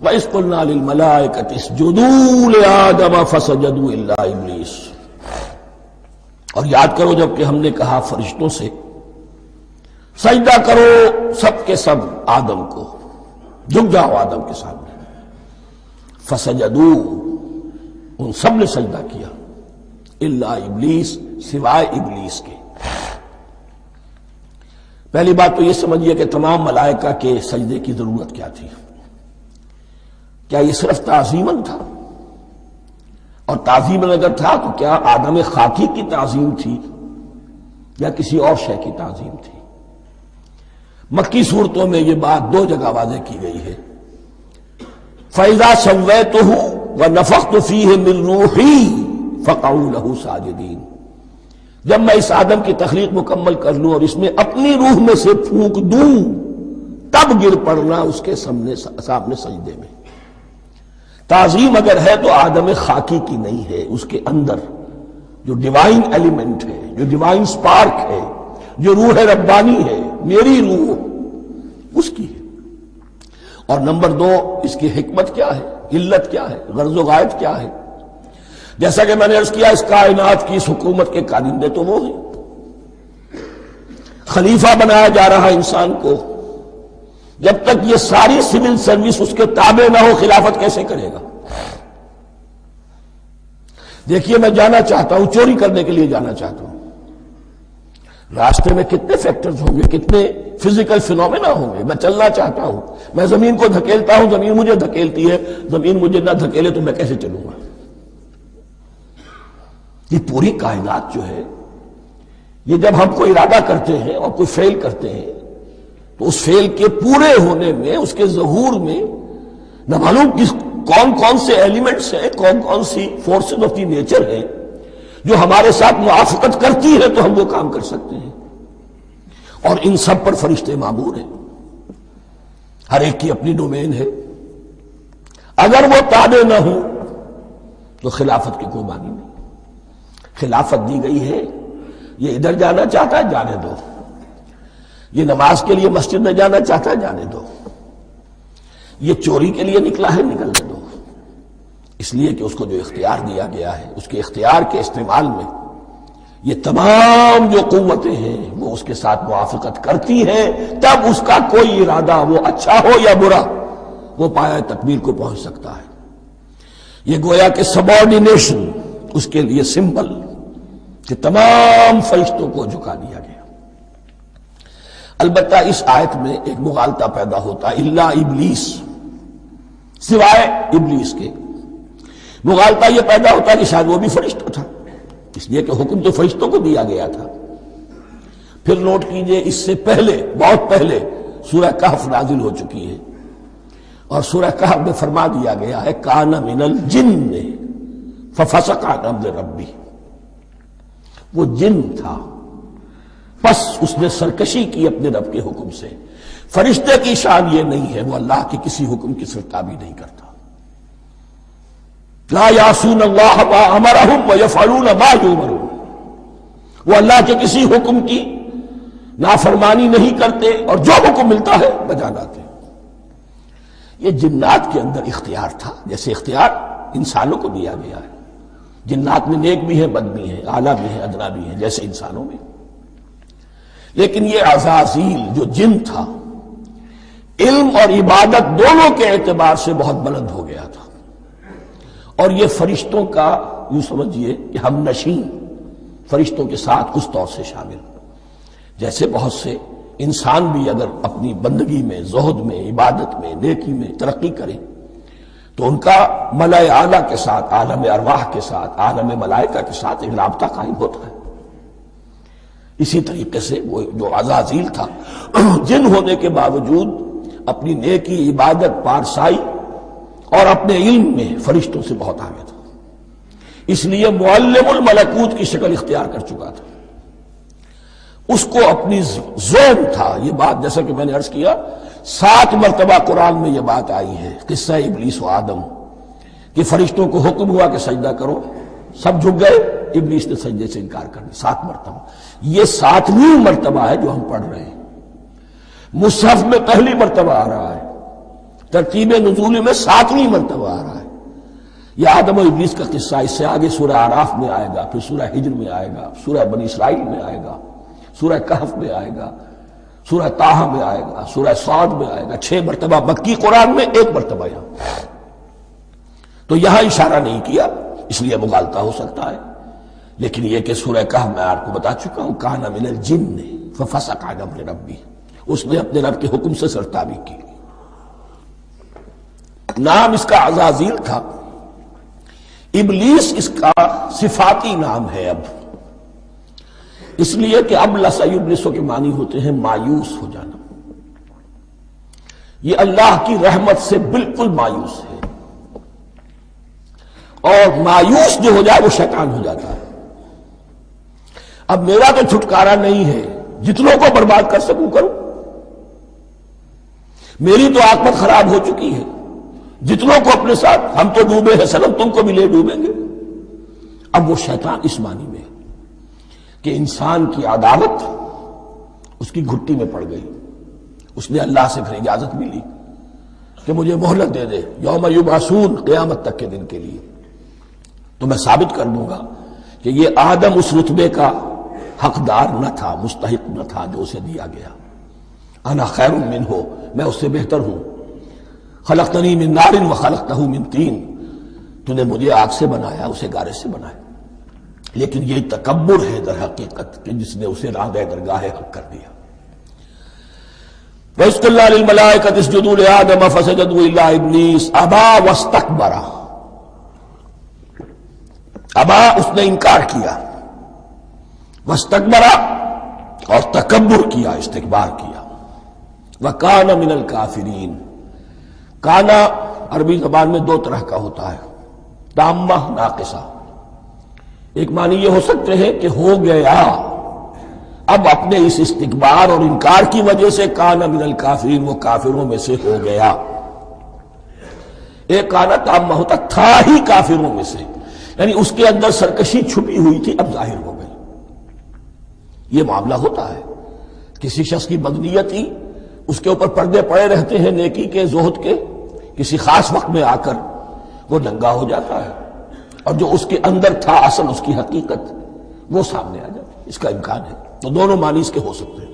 وَإِذْ قُلْنَا لِلْمَلَائِكَةِ اسْجُدُوا لِآدَمَ فَسَجَدُوا إِلَّا إِبْلِيسَ، اور یاد کرو جب کہ ہم نے کہا فرشتوں سے سجدہ کرو سب کے سب آدم کو، جھک جاؤ آدم کے سامنے، فسجدوا، ان سب نے سجدہ کیا، الا ابلیس، سوائے ابلیس کے۔ پہلی بات تو یہ سمجھیے کہ تمام ملائکہ کے سجدے کی ضرورت کیا تھی؟ کیا یہ صرف تعظیماً تھا؟ اور تعظیماً اگر تھا تو کیا آدم خاکی کی تعظیم تھی یا کسی اور شے کی تعظیم تھی؟ مکی صورتوں میں یہ بات دو جگہ واضح کی گئی ہے، فَإِذَا سَوَّيْتُهُ وَنَفَخْتُ فِيهِ مِن رُوحِي فَقَعُوا لَهُ سَاجِدِينَ، جب میں اس آدم کی تخلیق مکمل کر لوں اور اس میں اپنی روح میں سے پھونک دوں تب گر پڑنا اس کے سامنے سجدے میں۔ تعظیم اگر ہے تو آدم خاکی کی نہیں ہے، اس کے اندر جو ڈیوائن ایلیمنٹ ہے، جو ڈیوائن سپارک ہے، جو روح ربانی ہے، میری روح، اس کی ہے۔ اور نمبر دو، اس کی حکمت کیا ہے، علت کیا ہے، غرض و غایت کیا ہے؟ جیسا کہ میں نے عرض کیا، اس کائنات کی اس حکومت کے کارندے تو وہ ہیں، خلیفہ بنایا جا رہا انسان کو، جب تک یہ ساری سول سروس اس کے تابع نہ ہو خلافت کیسے کرے گا؟ دیکھیے میں جانا چاہتا ہوں، چوری کرنے کے لیے جانا چاہتا ہوں، راستے میں کتنے فیکٹرز ہوں گے، کتنے فزیکل فینومینا ہوں گے، میں چلنا چاہتا ہوں، میں زمین کو دھکیلتا ہوں، زمین مجھے دھکیلتی ہے، زمین مجھے نہ دھکیلے تو میں کیسے چلوں گا؟ یہ پوری کائنات جو ہے، یہ جب ہم کو ارادہ کرتے ہیں اور کوئی فیل کرتے ہیں تو اس فیل کے پورے ہونے میں، اس کے ظہور میں نہ معلوم کون کون سے ایلیمنٹس ہیں، کون کون سی فورسز آف دی نیچر ہیں جو ہمارے ساتھ موافقت کرتی ہے تو ہم وہ کام کر سکتے ہیں، اور ان سب پر فرشتے مامور ہیں، ہر ایک کی اپنی ڈومین ہے۔ اگر وہ تابع نہ ہوں تو خلافت کی کوئی معنی نہیں۔ خلافت دی گئی ہے، یہ ادھر جانا چاہتا ہے جانے دو، یہ نماز کے لیے مسجد میں جانا چاہتا ہے جانے دو، یہ چوری کے لیے نکلا ہے نکلنے دو، اس لیے کہ اس کو جو اختیار دیا گیا ہے، اس کے اختیار کے استعمال میں یہ تمام جو قوتیں ہیں وہ اس کے ساتھ موافقت کرتی ہیں، تب اس کا کوئی ارادہ، وہ اچھا ہو یا برا، وہ پایہ تکمیل کو پہنچ سکتا ہے۔ یہ گویا کہ سبارڈینیشن اس کے لیے سمبل کہ تمام فرشتوں کو جھکا دیا گیا۔ البتہ اس آیت میں ایک مغالطہ پیدا ہوتا ہے، الا ابلیس، سوائے ابلیس کے۔ مغالطہ یہ پیدا ہوتا ہے کہ شاید وہ بھی فرشتہ تھا، اس لیے کہ حکم تو فرشتوں کو دیا گیا تھا۔ پھر نوٹ کیجئے، اس سے پہلے، بہت پہلے سورہ کہف نازل ہو چکی ہے، اور سورہ کہف میں فرما دیا گیا ہے کان من الجن ففسق عن امر ربی، وہ جن تھا پس اس نے سرکشی کی اپنے رب کے حکم سے۔ فرشتے کی شان یہ نہیں ہے، وہ اللہ کے کسی حکم کی سرتابی نہیں کرتا۔ لا یعصون اللہ ما امرہم ویفعلون ما یؤمرون، وہ اللہ کے کسی حکم کی نافرمانی نہیں کرتے اور جو حکم ملتا ہے بجا لاتے۔ یہ جنات کے اندر اختیار تھا، جیسے اختیار انسانوں کو دیا گیا ہے۔ جنات میں نیک بھی ہیں، بد بھی ہیں، اعلیٰ بھی ہیں، ادنا بھی ہیں، جیسے انسانوں میں۔ لیکن یہ عزازیل جو جن تھا، علم اور عبادت دونوں کے اعتبار سے بہت بلند ہو گیا تھا، اور یہ فرشتوں کا یوں سمجھیے کہ ہم نشین، فرشتوں کے ساتھ اس طور سے شامل، جیسے بہت سے انسان بھی اگر اپنی بندگی میں، زہد میں، عبادت میں، نیکی میں ترقی کریں تو ان کا ملائے اعلیٰ کے ساتھ، عالم ارواح کے ساتھ، عالم ملائکہ کے ساتھ ایک رابطہ قائم ہوتا ہے۔ اسی طریقے سے وہ جو عزازیل تھا، جن ہونے کے باوجود اپنی نیکی، عبادت، پارسائی اور اپنے علم میں فرشتوں سے بہت آگے تھا، اس لیے معلم الملکوت کی شکل اختیار کر چکا تھا۔ اس کو اپنی زون تھا، یہ بات جیسا کہ میں نے عرض کیا 7 مرتبہ قرآن میں یہ بات آئی ہے، قصہ ابلیس و آدم، کہ فرشتوں کو حکم ہوا کہ سجدہ کرو، سب جھک گئے، ابلیس نے سجدے سے انکار کر دیا 7 مرتبہ۔ یہ 7ویں مرتبہ ہے جو ہم پڑھ رہے ہیں، مصحف میں پہلی مرتبہ آ رہا ہے، ترتیب نزول میں 7ویں مرتبہ آ رہا ہے۔ یہ آدم و ابلیس کا قصہ اس سے آگے سورہ اعراف میں آئے گا، پھر سورہ ہجر میں آئے گا، سورہ بنی اسرائیل میں آئے گا، سورہ کہف میں آئے گا، سورہ طٰہٰ میں آئے گا، سورہ صاد میں آئے گا، 6 مرتبہ مکی قرآن میں، 1 مرتبہ یہاں۔ تو یہاں اشارہ نہیں کیا، اس لیے مغالطہ ہو سکتا ہے، لیکن یہ کہ سورہ کہف میں آپ کو بتا چکا ہوں، کان من الجن ففسق عن امر ربی، اس نے اپنے رب کے حکم سے سرتابی کی۔ نام اس کا عزازیل تھا، ابلیس اس کا صفاتی نام ہے اب، اس لیے کہ اب لسیبلسو کے معنی ہوتے ہیں مایوس ہو جانا۔ یہ اللہ کی رحمت سے بالکل مایوس ہے، اور مایوس جو ہو جائے وہ شیطان ہو جاتا ہے۔ اب میرا تو چھٹکارا نہیں ہے، جتنوں کو برباد کر سکوں کروں، میری تو عاقبت خراب ہو چکی ہے، جتنوں کو اپنے ساتھ، ہم تو ڈوبے ہیں سنم، تم کو بھی لے ڈوبیں گے۔ اب وہ شیطان اس معنی میں کہ انسان کی عداوت اس کی گھٹی میں پڑ گئی، اس نے اللہ سے پھر اجازت بھی لی کہ مجھے مہلت دے دے، یوم یبعثون، قیامت تک کے دن کے لیے، تو میں ثابت کر دوں گا کہ یہ آدم اس رتبے کا حقدار نہ تھا، مستحق نہ تھا جو اسے دیا گیا۔ انا خیر منہ، میں اس سے بہتر ہوں۔ خلقتنی من نار وخلقتہ من طین، تو نے مجھے آگ سے بنایا، اسے گارے سے بنایا۔ لیکن یہ تکبر ہے در حقیقت کہ جس نے اسے راندہ درگاہ حق کر دیا۔ وَإِذْ قُلْنَا لِلْمَلَائِكَةِ اسْجُدُوا لِآدَمَ فَسَجَدُوا إِلَّا إِبْلِيسَ أَبَىٰ وَاسْتَكْبَرَ، ابا، اس نے انکار کیا، واستکبر، اور تکبر کیا، استکبار کیا، وَكَانَ مِنَ الْكَافِرِينَ۔ کانا عربی زبان میں 2 طرح کا ہوتا ہے، تامہ، ناقصہ۔ ایک معنی یہ ہو سکتے ہیں کہ ہو گیا، اب اپنے اس استکبار اور انکار کی وجہ سے کانا من الکافرین، وہ کافروں میں سے ہو گیا۔ ایک کانا تامہ ہوتا، تھا ہی کافروں میں سے، یعنی اس کے اندر سرکشی چھپی ہوئی تھی، اب ظاہر ہو گئی۔ یہ معاملہ ہوتا ہے، کسی شخص کی بدنیت ہی اس کے اوپر پردے پڑے رہتے ہیں نیکی کے، زہد کے، کسی خاص وقت میں آ کر وہ ننگا ہو جاتا ہے، اور جو اس کے اندر تھا اصل، اس کی حقیقت، وہ سامنے آ جاتی ہے۔ اس کا امکان ہے، تو دونوں معنی اس کے ہو سکتے ہیں۔